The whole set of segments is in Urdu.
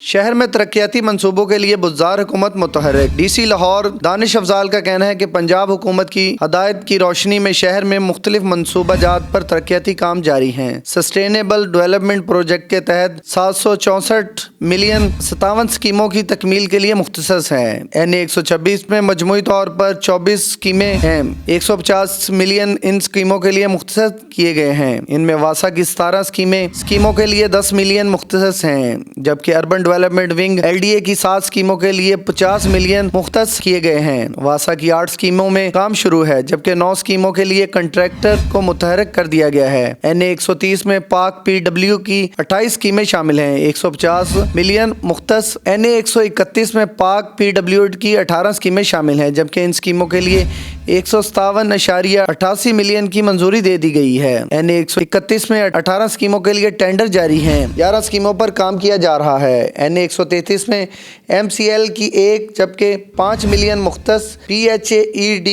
شہر میں ترقیاتی منصوبوں کے لیے بزدار حکومت متحرک۔ ڈی سی لاہور دانش افضال کا کہنا ہے کہ پنجاب حکومت کی ہدایت کی روشنی میں شہر میں مختلف منصوبہ جات پر ترقیاتی کام جاری ہیں۔ سسٹینیبل ڈیولپمنٹ پروجیکٹ کے تحت 764 ملین 57 اسکیموں کی تکمیل کے لیے مختص ہے۔ NA-126 میں مجموعی طور پر 24 اسکیمیں ہیں۔ 150 ملین ان اسکیموں کے لیے مختص کیے گئے ہیں۔ ان میں واسا کی 17 اسکیموں کے لیے 10 ملین مختص ہیں، جبکہ اربن ڈیولپمنٹ ونگ LDA کی 7 اسکیموں کے لیے 50 ملین مختص کیے گئے ہیں۔ واسا کی 8 اسکیموں میں کام شروع ہے، جبکہ 9 اسکیموں کے لیے کنٹریکٹر کو متحرک کر دیا گیا ہے۔ NA-130 میں پاک PW کی 28 اسکیمیں شامل ہیں، 150 ملین مختص۔ NA-131 میں پاک PWD کی 18 اسکیمیں شامل ہیں، جبکہ ان اسکیموں کے لیے 157.88 ملین کی منظوری دے دی گئی ہے۔ NA-131 میں 18 اسکیموں کے لیے ٹینڈر جاری ہیں، 11 اسکیموں پر کام کیا جا رہا ہے۔ NA-133 میں MCL کی 1 جبکہ 5 ملین مختص، PHAED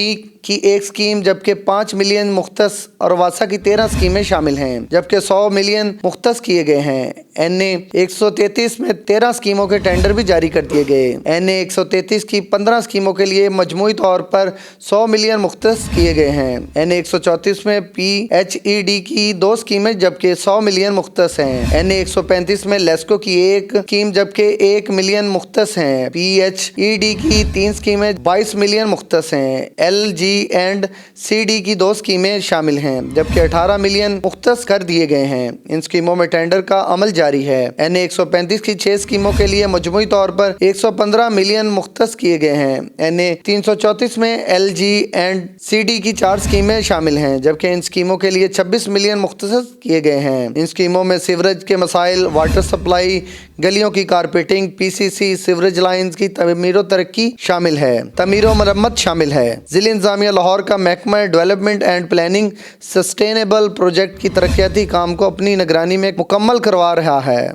کی 1 اسکیم جبکہ 5 ملین مختص اور واسا کی 13 اسکیمیں شامل ہیں، جبکہ 100 ملین مختص کیے گئے ہیں۔ NA-133 میں 13 اسکیموں کے ٹینڈر بھی جاری کر دیے گئے۔ NA-133 کی 15 اسکیموں کے لیے مجموعی طور پر 100 ملین مختص کیے گئے ہیں۔ NA-134 میں PHED کی 2 اسکیمیں جبکہ 100 ملین مختص ہیں۔ NA-135 میں لیسکو کی 1 اسکیم جبکہ 1 ملین مختص ہیں۔ PHED کی 3 اسکیمیں 22 ملین مختص ہیں۔ LG&CD کی 2 اسکیمیں شامل ہیں، جبکہ 18 ملین مختص کر دیے گئے ہیں۔ ان اسکیموں میں ٹینڈر کا عمل جاری ہے۔ NA-135 کی 6 اسکیموں کے لیے مجموعی طور پر 115 ملین مختص کیے گئے ہیں۔ NA-334 میں LG&CD کی 4 اسکیمیں شامل ہیں، جبکہ ان اسکیموں کے لیے 26 ملین مختص کیے گئے ہیں۔ ان اسکیموں میں سیوریج کے مسائل، واٹر سپلائی، گلیوں کی کارپیٹنگ، PCC، سیوریج لائنز کی تعمیر و ترقی شامل ہے، تعمیر و مرمت شامل ہے۔ ضلع انتظامیہ لاہور کا محکمہ development and planning sustainable project کی ترقیاتی کام کو اپنی نگرانی میں مکمل کروا رہا ہے۔